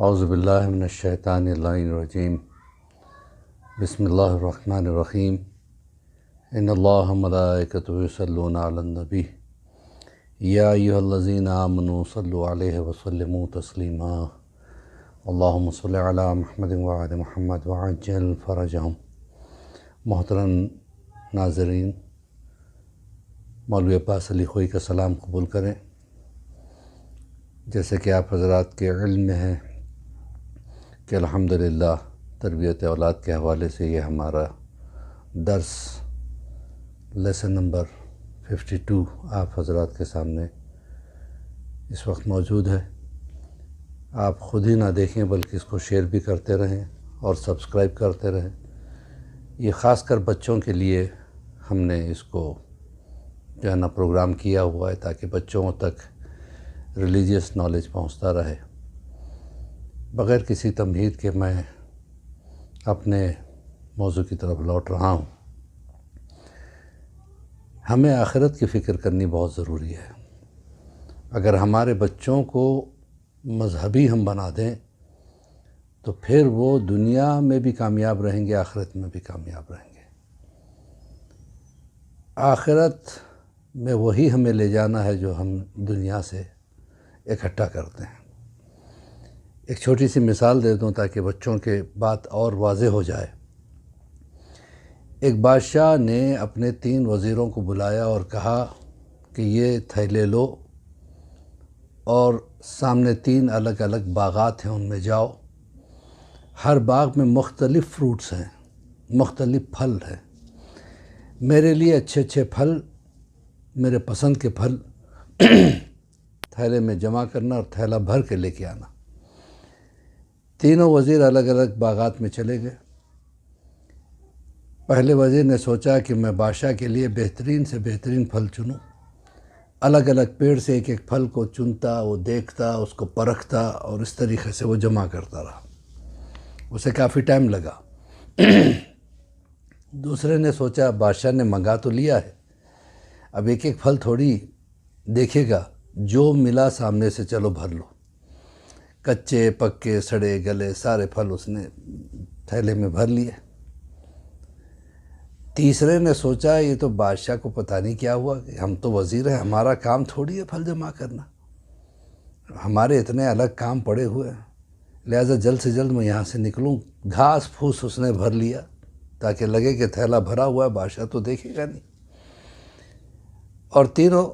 اعوذ باللہ من الشیطان اللعین الرجیم بسم اللہ الرحمن الرحیم ان اللہ ملائکتہ یصلون علی النبی یا ایھا الذین آمنوا صلوا علیہ وسلموا تسلیما اللہم صل علی محمد وعلی محمد وعجل فرجہم۔ محترم ناظرین، مولوی عباس علی خوئی کا سلام قبول کریں۔ جیسے کہ آپ حضرات کے علم میں ہے کہ الحمدللہ تربیت اولاد کے حوالے سے یہ ہمارا درس لیسن نمبر 52 آپ حضرات کے سامنے اس وقت موجود ہے۔ آپ خود ہی نہ دیکھیں بلکہ اس کو شیئر بھی کرتے رہیں اور سبسکرائب کرتے رہیں۔ یہ خاص کر بچوں کے لیے ہم نے اس کو جو ہے نا پروگرام کیا ہوا ہے تاکہ بچوں تک ریلیجیس نالج پہنچتا رہے۔ بغیر کسی تمہید کے میں اپنے موضوع کی طرف لوٹ رہا ہوں۔ ہمیں آخرت کی فکر کرنی بہت ضروری ہے۔ اگر ہمارے بچوں کو مذہبی ہم بنا دیں تو پھر وہ دنیا میں بھی کامیاب رہیں گے، آخرت میں بھی کامیاب رہیں گے۔ آخرت میں وہی ہمیں لے جانا ہے جو ہم دنیا سے اکٹھا کرتے ہیں۔ ایک چھوٹی سی مثال دے دوں تاکہ بچوں کے بات اور واضح ہو جائے۔ ایک بادشاہ نے اپنے 3 وزیروں کو بلایا اور کہا کہ یہ تھیلے لو اور سامنے 3 الگ الگ باغات ہیں، ان میں جاؤ۔ ہر باغ میں مختلف فروٹس ہیں، مختلف پھل ہیں۔ میرے لیے اچھے اچھے پھل، میرے پسند کے پھل تھیلے میں جمع کرنا اور تھیلا بھر کے لے کے آنا۔ تینوں وزیر الگ الگ باغات میں چلے گئے۔ پہلے وزیر نے سوچا کہ میں بادشاہ کے لیے بہترین سے بہترین پھل چنوں۔ الگ الگ پیڑ سے ایک ایک پھل کو چنتا، وہ دیکھتا، اس کو پرکھتا اور اس طریقے سے وہ جمع کرتا رہا۔ اسے کافی ٹائم لگا۔ دوسرے نے سوچا بادشاہ نے منگا تو لیا ہے، اب ایک ایک پھل تھوڑی دیکھے گا، جو ملا سامنے سے چلو بھر لو۔ کچے پکے سڑے گلے سارے پھل اس نے تھیلے میں بھر لیے۔ تیسرے نے سوچا یہ تو بادشاہ کو پتہ نہیں کیا ہوا کہ ہم تو وزیر ہیں، ہمارا کام تھوڑی ہے پھل جمع کرنا، ہمارے اتنے الگ کام پڑے ہوئے ہیں، لہٰذا جلد سے جلد میں یہاں سے نکلوں۔ گھاس پھوس اس نے بھر لیا تاکہ لگے کہ تھیلا بھرا ہوا ہے، بادشاہ تو دیکھے گا نہیں۔ اور تینوں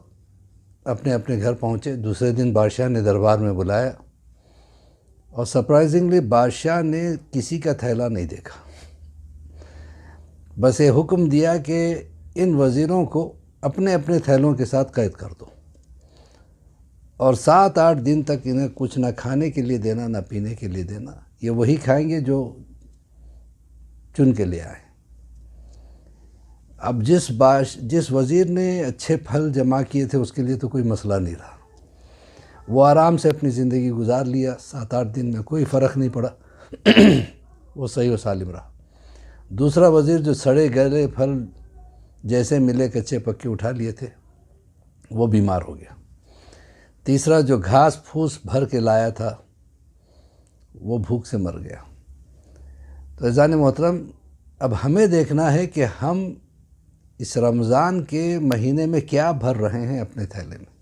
اپنے اپنے گھر پہنچے۔ دوسرے دن بادشاہ نے دربار میں بلایا اور سرپرائزنگلی بادشاہ نے کسی کا تھیلا نہیں دیکھا۔ بس یہ حکم دیا کہ ان وزیروں کو اپنے اپنے تھیلوں کے ساتھ قید کر دو اور 7-8 دن تک انہیں کچھ نہ کھانے کے لیے دینا نہ پینے کے لیے دینا، یہ وہی کھائیں گے جو چن کے لے آئے۔ اب جس وزیر نے اچھے پھل جمع کیے تھے اس کے لیے تو کوئی مسئلہ نہیں رہا، وہ آرام سے اپنی زندگی گزار لیا۔ 7-8 دن میں کوئی فرق نہیں پڑا، وہ صحیح و سالم رہا۔ دوسرا وزیر جو سڑے گلے پھل جیسے ملے کچے پکے اٹھا لیے تھے، وہ بیمار ہو گیا۔ تیسرا جو گھاس پھوس بھر کے لایا تھا وہ بھوک سے مر گیا۔ تو عزیزان محترم، اب ہمیں دیکھنا ہے کہ ہم اس رمضان کے مہینے میں کیا بھر رہے ہیں اپنے تھیلے میں،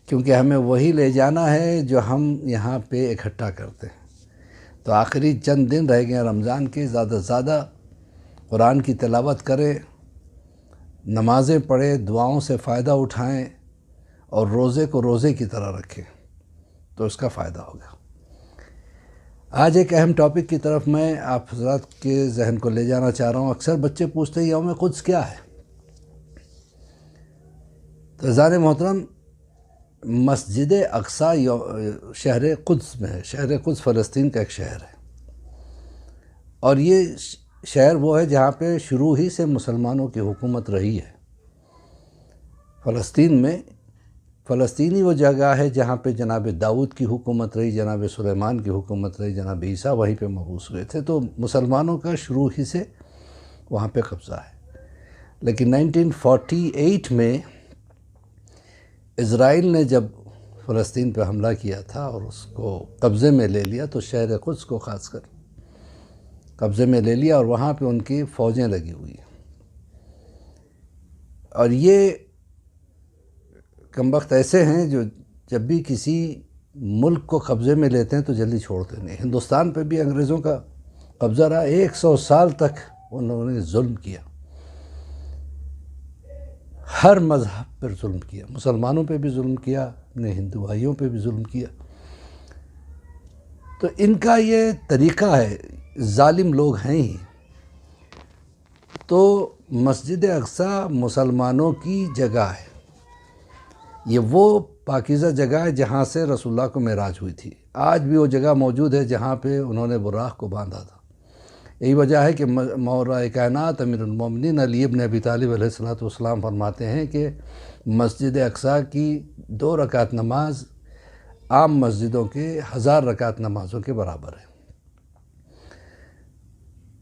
کیونکہ ہمیں وہی لے جانا ہے جو ہم یہاں پہ اکٹھا کرتے ہیں۔ تو آخری چند دن رہ گئے رمضان کے، زیادہ سے زیادہ قرآن کی تلاوت کریں، نمازیں پڑھیں، دعاؤں سے فائدہ اٹھائیں اور روزے کو روزے کی طرح رکھیں تو اس کا فائدہ ہوگا۔ آج ایک اہم ٹاپک کی طرف میں آپ حضرات کے ذہن کو لے جانا چاہ رہا ہوں۔ اکثر بچے پوچھتے ہیں یوم قدس کیا ہے؟ تو عزیزان محترم، مسجد اقصی شہر قدس میں ہے۔ شہر قدس فلسطین کا ایک شہر ہے، اور یہ شہر وہ ہے جہاں پہ شروع ہی سے مسلمانوں کی حکومت رہی ہے۔ فلسطین میں فلسطینی وہ جگہ ہے جہاں پہ جناب داؤد کی حکومت رہی، جناب سلیمان کی حکومت رہی، جناب عیسیٰ وہیں پہ مبعوث ہوئے تھے، تو مسلمانوں کا شروع ہی سے وہاں پہ قبضہ ہے۔ لیکن 1948 میں اسرائیل نے جب فلسطین پہ حملہ کیا تھا اور اس کو قبضے میں لے لیا، تو شہر قدس کو خاص کر قبضے میں لے لیا اور وہاں پہ ان کی فوجیں لگی ہوئی ہیں۔ اور یہ کمبخت ایسے ہیں جو جب بھی کسی ملک کو قبضے میں لیتے ہیں تو جلدی چھوڑتے نہیں۔ ہندوستان پہ بھی انگریزوں کا قبضہ رہا، 100 سال تک انہوں نے ظلم کیا، ہر مذہب پر ظلم کیا، مسلمانوں پہ بھی ظلم کیا، اپنے ہندو بھائیوں پہ بھی ظلم کیا۔ تو ان کا یہ طریقہ ہے، ظالم لوگ ہیں ہی۔ تو مسجد اقصیٰ مسلمانوں کی جگہ ہے، یہ وہ پاکیزہ جگہ ہے جہاں سے رسول اللہ کو معراج ہوئی تھی۔ آج بھی وہ جگہ موجود ہے جہاں پہ انہوں نے براق کو باندھا تھا۔ یہی وجہ ہے کہ مولا کائنات امیر المومنین علی ابن ابی طالب علیہ السلام فرماتے ہیں کہ مسجد اقصیٰ کی 2 رکعت نماز عام مسجدوں کے 1000 رکعت نمازوں کے برابر ہے۔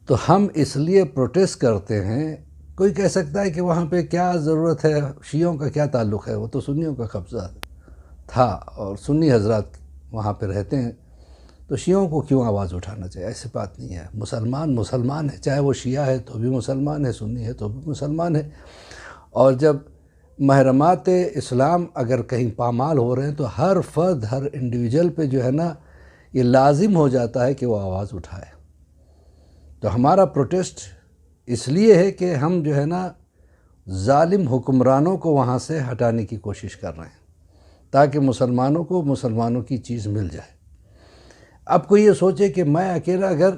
تو ہم اس لیے پروٹیسٹ کرتے ہیں۔ کوئی کہہ سکتا ہے کہ وہاں پہ کیا ضرورت ہے، شیعوں کا کیا تعلق ہے، وہ تو سنیوں کا قبضہ تھا اور سنی حضرات وہاں پہ رہتے ہیں، تو شیعوں کو کیوں آواز اٹھانا چاہیے؟ ایسی بات نہیں ہے۔ مسلمان ہے، چاہے وہ شیعہ ہے تو بھی مسلمان ہے، سنی ہے تو بھی مسلمان ہے۔ اور جب محرمات اسلام اگر کہیں پامال ہو رہے ہیں تو ہر فرد، ہر انڈیویجل پہ جو ہے نا یہ لازم ہو جاتا ہے کہ وہ آواز اٹھائے۔ تو ہمارا پروٹیسٹ اس لیے ہے کہ ہم جو ہے نا ظالم حکمرانوں کو وہاں سے ہٹانے کی کوشش کر رہے ہیں تاکہ مسلمانوں کو مسلمانوں کی چیز مل جائے۔ اب کوئی یہ سوچے کہ میں اکیلا، اگر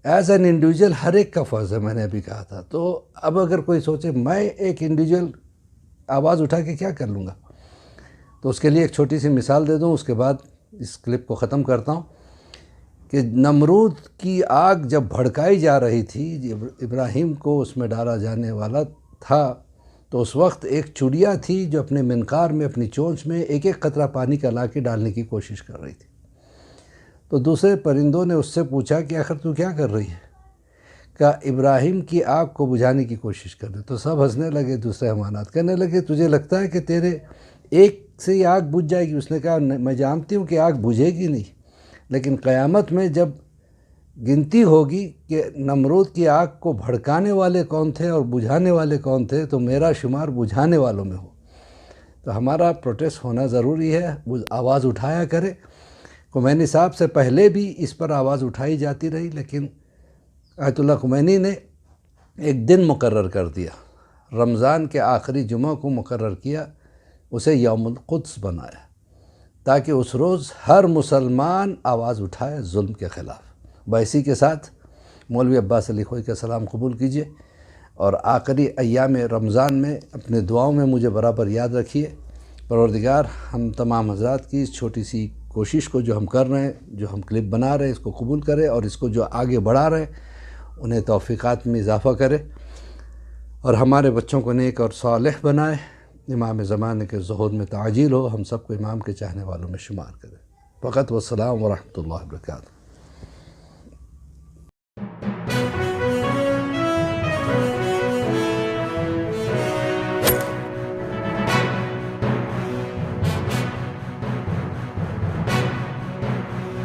ایز این انڈیویجل ہر ایک کا فرض ہے، میں نے ابھی کہا تھا، تو اب اگر کوئی سوچے میں ایک انڈیویجل آواز اٹھا کے کیا کر لوں گا، تو اس کے لیے ایک چھوٹی سی مثال دے دوں، اس کے بعد اس کلپ کو ختم کرتا ہوں کہ نمرود کی آگ جب بھڑکائی جا رہی تھی، ابراہیم کو اس میں ڈالا جانے والا تھا، تو اس وقت ایک چڑیا تھی جو اپنے منقار میں، اپنی چونچ میں ایک ایک قطرہ پانی کا لا کے ڈالنے کی کوشش کر رہی تھی۔ تو دوسرے پرندوں نے اس سے پوچھا کہ آخر تو کیا کر رہی ہے؟ کہا ابراہیم کی آگ کو بجھانے کی کوشش کر رہے۔ تو سب ہنسنے لگے، دوسرے حیوانات کہنے لگے تجھے لگتا ہے کہ تیرے ایک سے ہی آگ بجھ جائے گی؟ اس نے کہا میں جانتی ہوں کہ آگ بجھے گی نہیں، لیکن قیامت میں جب گنتی ہوگی کہ نمرود کی آگ کو بھڑکانے والے کون تھے اور بجھانے والے کون تھے، تو میرا شمار بجھانے والوں میں ہو۔ تو ہمارا پروٹیسٹ ہونا ضروری ہے، آواز اٹھایا کرے۔ خمینی صاحب سے پہلے بھی اس پر آواز اٹھائی جاتی رہی، لیکن آیت اللہ خمینی نے ایک دن مقرر کر دیا، رمضان کے آخری جمعہ کو مقرر کیا، اسے یوم القدس بنایا تاکہ اس روز ہر مسلمان آواز اٹھائے ظلم کے خلاف۔ باعثی کے ساتھ مولوی عباس علی خوئی کا سلام قبول کیجئے، اور آخری ایام رمضان میں اپنے دعاؤں میں مجھے برابر یاد رکھیے۔ پروردگار ہم تمام حضرات کی اس چھوٹی سی کوشش کو جو ہم کر رہے ہیں، جو ہم کلپ بنا رہے ہیں، اس کو قبول کرے، اور اس کو جو آگے بڑھا رہے ہیں انہیں توفیقات میں اضافہ کرے، اور ہمارے بچوں کو نیک اور صالح بنائے، امام زمانے کے ظہور میں تعجیل ہو، ہم سب کو امام کے چاہنے والوں میں شمار کرے۔ فقط والسلام ورحمۃ اللہ وبرکاتہ۔